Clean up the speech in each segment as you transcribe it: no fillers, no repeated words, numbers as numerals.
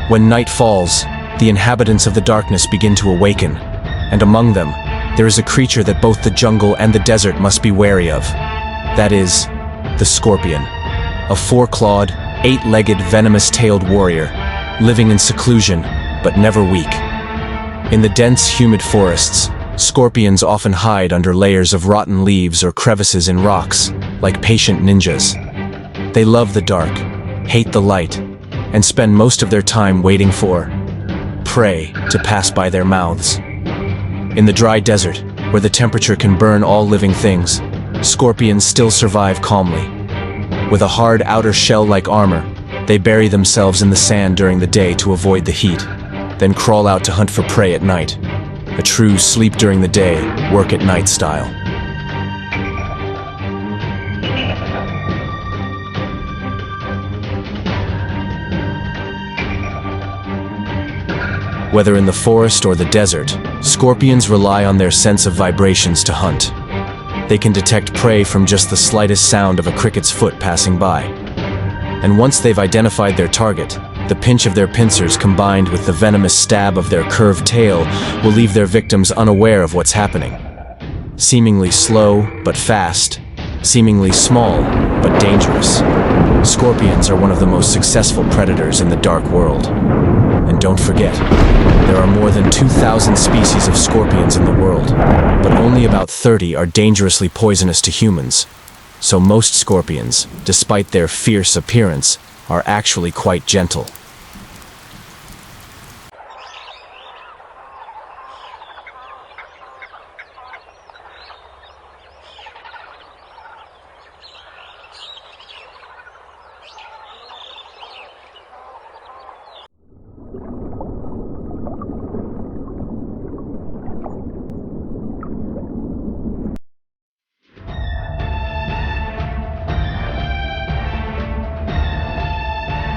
When night falls, the inhabitants of the darkness begin to awaken, and among them, there is a creature that both the jungle and the desert must be wary of. That is, the scorpion. A four-clawed, eight-legged, venomous-tailed warrior, living in seclusion, but never weak. In the dense, humid forests, scorpions often hide under layers of rotten leaves or crevices in rocks, like patient ninjas. They love the dark, hate the light, and spend most of their time waiting for prey to pass by their mouths. In the dry desert, where the temperature can burn all living things, scorpions still survive calmly. With a hard outer shell-like armor, they bury themselves in the sand during the day to avoid the heat, then crawl out to hunt for prey at night. A true sleep during the day, work at night style. Whether in the forest or the desert, scorpions rely on their sense of vibrations to hunt. They can detect prey from just the slightest sound of a cricket's foot passing by. And once they've identified their target, the pinch of their pincers combined with the venomous stab of their curved tail will leave their victims unaware of what's happening. Seemingly slow, but fast. Seemingly small, but dangerous. Scorpions are one of the most successful predators in the dark world. And don't forget, there are more than 2,000 species of scorpions in the world, but only about 30 are dangerously poisonous to humans. So most scorpions, despite their fierce appearance, are actually quite gentle.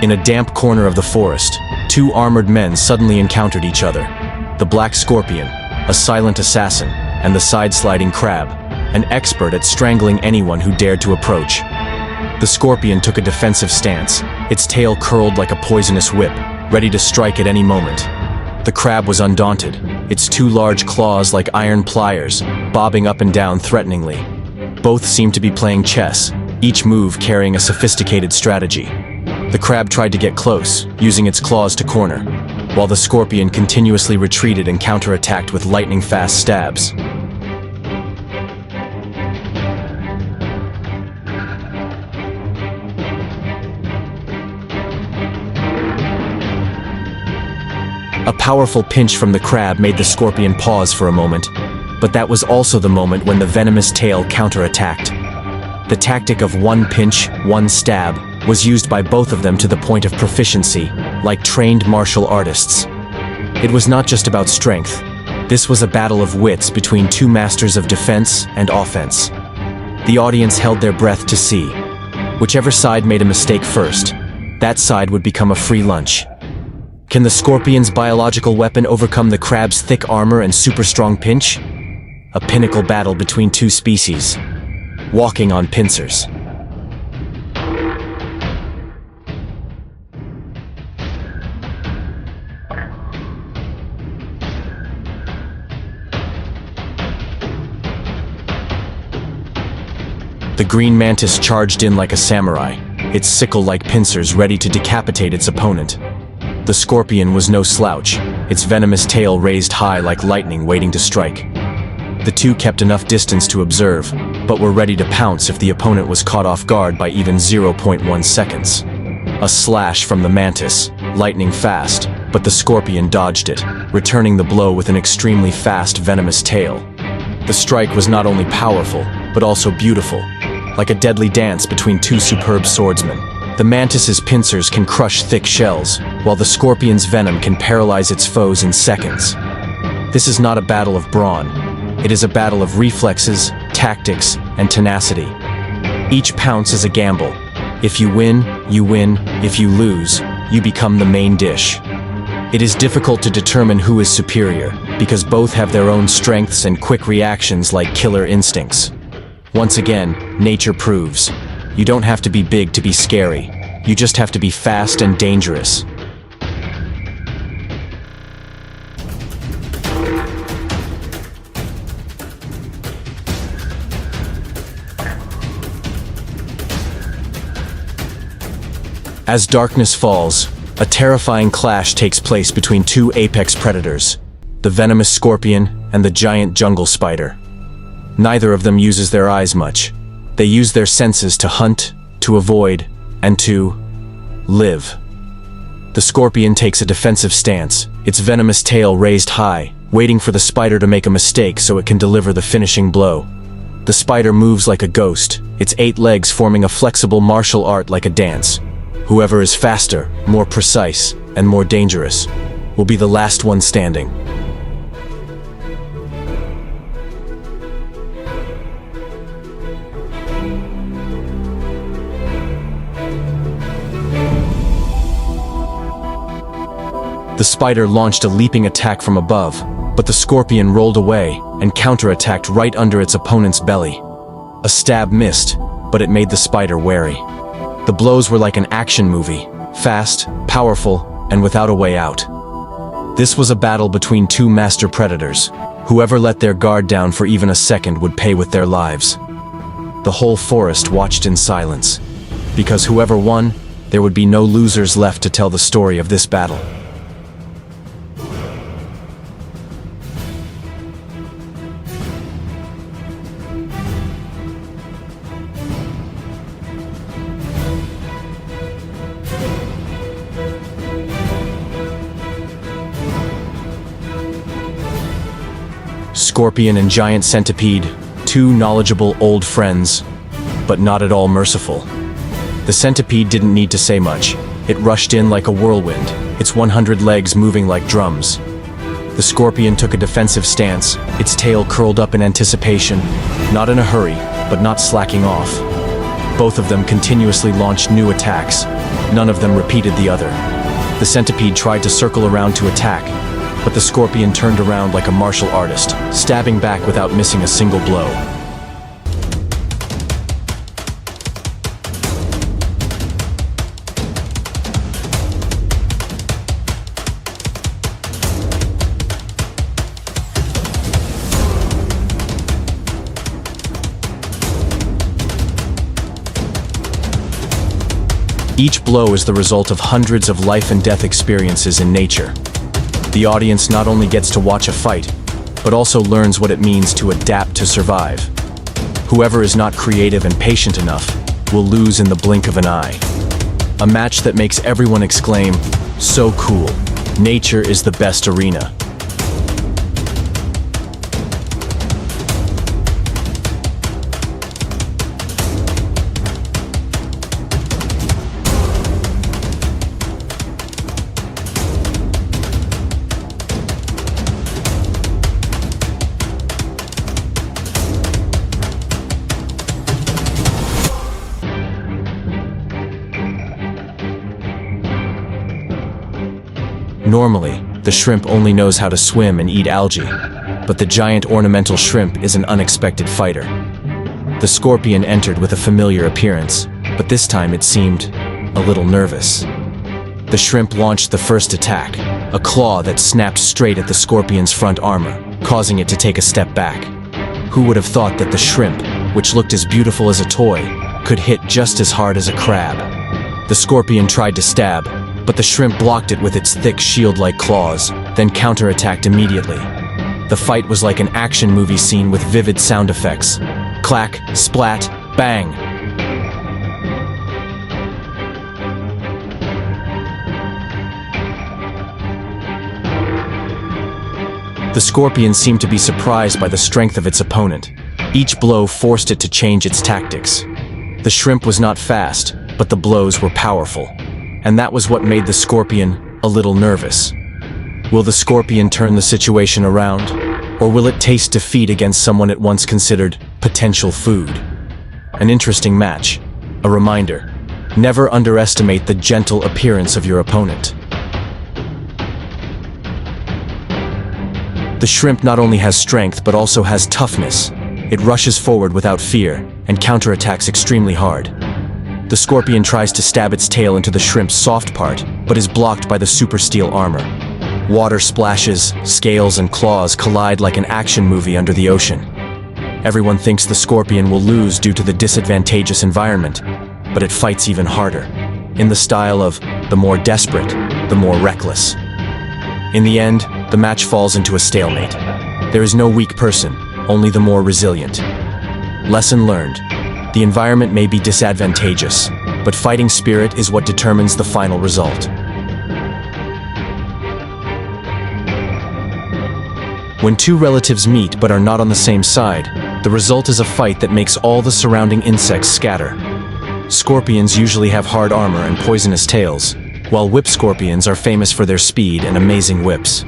In a damp corner of the forest, two armored men suddenly encountered each other. The black scorpion, a silent assassin, and the side-sliding crab, an expert at strangling anyone who dared to approach. The scorpion took a defensive stance, its tail curled like a poisonous whip, ready to strike at any moment. The crab was undaunted, its two large claws like iron pliers, bobbing up and down threateningly. Both seemed to be playing chess, each move carrying a sophisticated strategy. The crab tried to get close, using its claws to corner, while the scorpion continuously retreated and counterattacked with lightning-fast stabs. A powerful pinch from the crab made the scorpion pause for a moment, but that was also the moment when the venomous tail counterattacked. The tactic of one pinch, one stab was used by both of them to the point of proficiency, like trained martial artists. It was not just about strength. This was a battle of wits between two masters of defense and offense. The audience held their breath to see. Whichever side made a mistake first, that side would become a free lunch. Can the scorpion's biological weapon overcome the crab's thick armor and super strong pinch? A pinnacle battle between two species, walking on pincers. The green mantis charged in like a samurai, its sickle-like pincers ready to decapitate its opponent. The scorpion was no slouch, its venomous tail raised high like lightning waiting to strike. The two kept enough distance to observe, but were ready to pounce if the opponent was caught off guard by even 0.1 seconds. A slash from the mantis, lightning fast, but the scorpion dodged it, returning the blow with an extremely fast venomous tail. The strike was not only powerful, but also beautiful, like a deadly dance between two superb swordsmen. The mantis's pincers can crush thick shells, while the scorpion's venom can paralyze its foes in seconds. This is not a battle of brawn. It is a battle of reflexes, tactics, and tenacity. Each pounce is a gamble. If you win, you win. If you lose, you become the main dish. It is difficult to determine who is superior, because both have their own strengths and quick reactions like killer instincts. Once again, nature proves, you don't have to be big to be scary. You just have to be fast and dangerous. As darkness falls, a terrifying clash takes place between two apex predators, the venomous scorpion and the giant jungle spider. Neither of them uses their eyes much. They use their senses to hunt, to avoid, and to live. The scorpion takes a defensive stance, its venomous tail raised high, waiting for the spider to make a mistake so it can deliver the finishing blow. The spider moves like a ghost, its 8 legs forming a flexible martial art like a dance. Whoever is faster, more precise, and more dangerous will be the last one standing. The spider launched a leaping attack from above, but the scorpion rolled away and counterattacked right under its opponent's belly. A stab missed, but it made the spider wary. The blows were like an action movie, fast, powerful, and without a way out. This was a battle between two master predators. Whoever let their guard down for even a second would pay with their lives. The whole forest watched in silence, because whoever won, there would be no losers left to tell the story of this battle. Scorpion and giant centipede, two knowledgeable old friends, but not at all merciful. The centipede didn't need to say much. It rushed in like a whirlwind, its 100 legs moving like drums. The scorpion took a defensive stance, its tail curled up in anticipation, not in a hurry, but not slacking off. Both of them continuously launched new attacks. None of them repeated the other. The centipede tried to circle around to attack, but the scorpion turned around like a martial artist, stabbing back without missing a single blow. Each blow is the result of hundreds of life and death experiences in nature. The audience not only gets to watch a fight, but also learns what it means to adapt to survive. Whoever is not creative and patient enough will lose in the blink of an eye. A match that makes everyone exclaim, "So cool! Nature is the best arena." Normally, the shrimp only knows how to swim and eat algae, but the giant ornamental shrimp is an unexpected fighter. The scorpion entered with a familiar appearance, but this time it seemed a little nervous. The shrimp launched the first attack, a claw that snapped straight at the scorpion's front armor, causing it to take a step back. Who would have thought that the shrimp, which looked as beautiful as a toy, could hit just as hard as a crab? The scorpion tried to stab, but the shrimp blocked it with its thick shield-like claws, then counterattacked immediately. The fight was like an action movie scene with vivid sound effects. Clack, splat, bang! The scorpion seemed to be surprised by the strength of its opponent. Each blow forced it to change its tactics. The shrimp was not fast, but the blows were powerful. And that was what made the scorpion a little nervous. Will the scorpion turn the situation around? Or will it taste defeat against someone it once considered potential food? An interesting match. A reminder: never underestimate the gentle appearance of your opponent. The shrimp not only has strength but also has toughness. It rushes forward without fear and counterattacks extremely hard. The scorpion tries to stab its tail into the shrimp's soft part, but is blocked by the super steel armor. Water splashes, scales and claws collide like an action movie under the ocean. Everyone thinks the scorpion will lose due to the disadvantageous environment, but it fights even harder. in the style of the more desperate, the more reckless. In the end, the match falls into a stalemate. There is no weak person, only the more resilient. Lesson learned. The environment may be disadvantageous, but fighting spirit is what determines the final result. When two relatives meet but are not on the same side, the result is a fight that makes all the surrounding insects scatter. Scorpions usually have hard armor and poisonous tails, while whip scorpions are famous for their speed and amazing whips.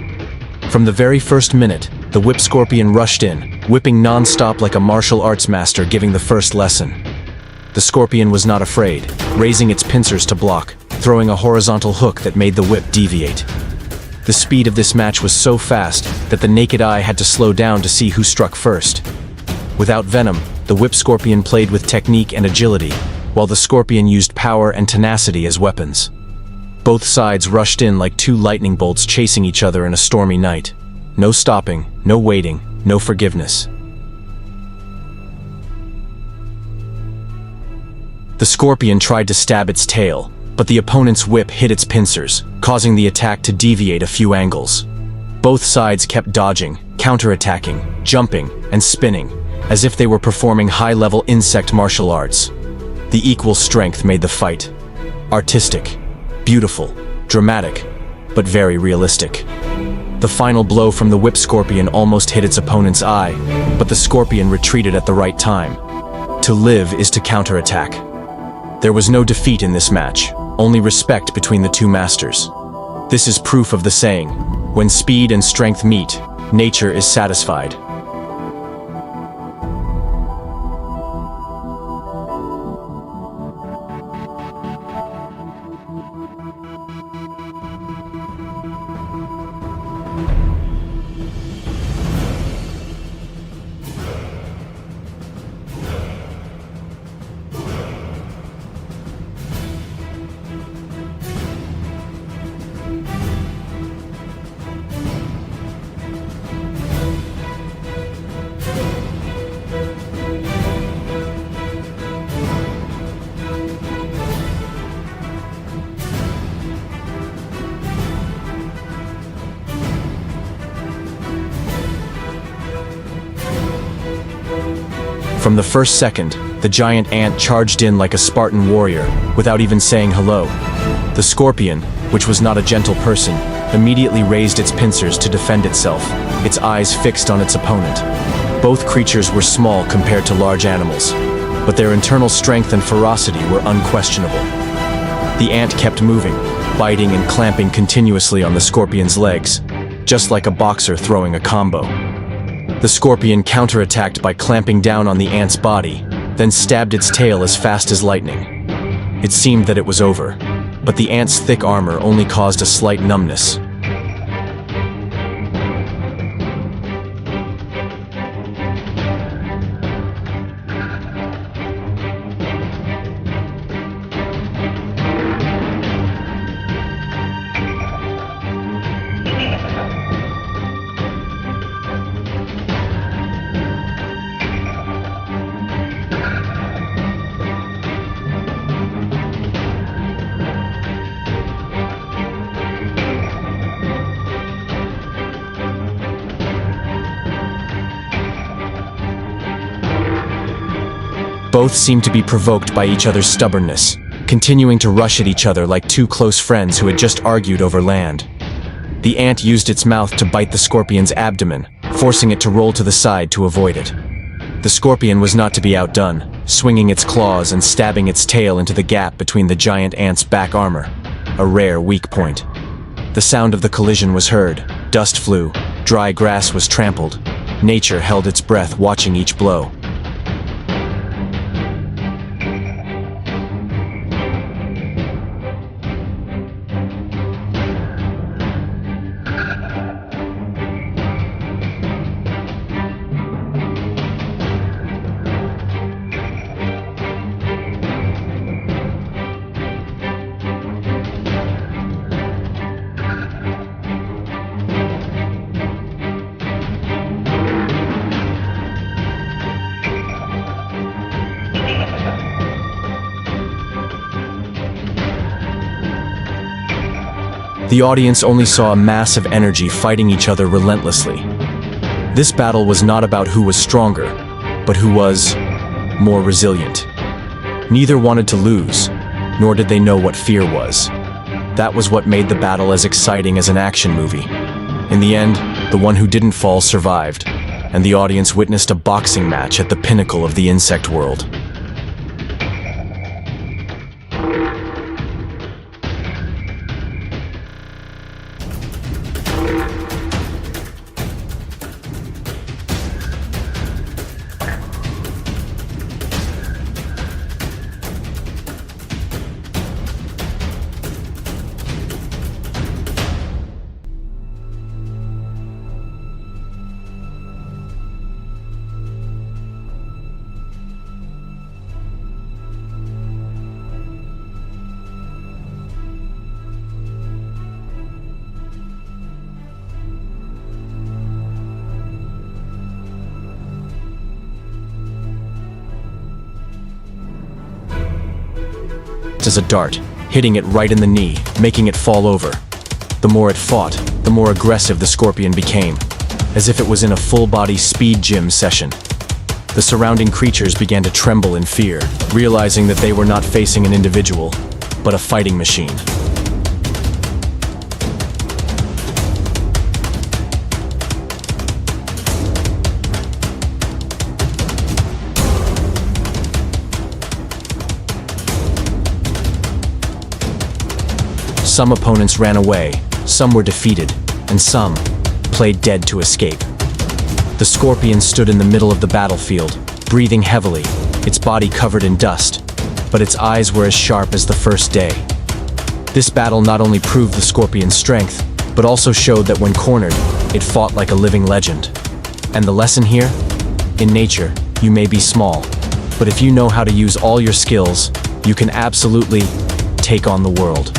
From the very first minute, the whip scorpion rushed in, whipping non-stop like a martial arts master giving the first lesson. The scorpion was not afraid, raising its pincers to block, throwing a horizontal hook that made the whip deviate. The speed of this match was so fast that the naked eye had to slow down to see who struck first. Without venom, the whip scorpion played with technique and agility, while the scorpion used power and tenacity as weapons. Both sides rushed in like two lightning bolts chasing each other in a stormy night. No stopping, no waiting, no forgiveness. The scorpion tried to stab its tail, but the opponent's whip hit its pincers, causing the attack to deviate a few angles. Both sides kept dodging, counterattacking, jumping, and spinning, as if they were performing high-level insect martial arts. The equal strength made the fight artistic, beautiful, dramatic, but very realistic. The final blow from the whip scorpion almost hit its opponent's eye, but the scorpion retreated at the right time. To live is to counterattack. There was no defeat in this match, only respect between the two masters. This is proof of the saying, when speed and strength meet, nature is satisfied. From the first second, the giant ant charged in like a Spartan warrior, without even saying hello. The scorpion, which was not a gentle person, immediately raised its pincers to defend itself, its eyes fixed on its opponent. Both creatures were small compared to large animals, but their internal strength and ferocity were unquestionable. The ant kept moving, biting and clamping continuously on the scorpion's legs, just like a boxer throwing a combo. The scorpion counterattacked by clamping down on the ant's body, then stabbed its tail as fast as lightning. It seemed that it was over, but the ant's thick armor only caused a slight numbness. Both seemed to be provoked by each other's stubbornness, continuing to rush at each other like two close friends who had just argued over land. The ant used its mouth to bite the scorpion's abdomen, forcing it to roll to the side to avoid it. The scorpion was not to be outdone, swinging its claws and stabbing its tail into the gap between the giant ant's back armor, a rare weak point. The sound of the collision was heard, dust flew, dry grass was trampled. Nature held its breath watching each blow. The audience only saw a mass of energy fighting each other relentlessly. This battle was not about who was stronger, but who was more resilient. Neither wanted to lose, nor did they know what fear was. That was what made the battle as exciting as an action movie. In the end, the one who didn't fall survived, and the audience witnessed a boxing match at the pinnacle of the insect world. As a dart, hitting it right in the knee, making it fall over. The more it fought, the more aggressive the scorpion became, as if it was in a full-body speed gym session. The surrounding creatures began to tremble in fear, realizing that they were not facing an individual, but a fighting machine. Some opponents ran away, some were defeated, and some played dead to escape. The scorpion stood in the middle of the battlefield, breathing heavily, its body covered in dust, but its eyes were as sharp as the first day. This battle not only proved the scorpion's strength, but also showed that when cornered, it fought like a living legend. And the lesson here? In nature, you may be small, but if you know how to use all your skills, you can absolutely take on the world.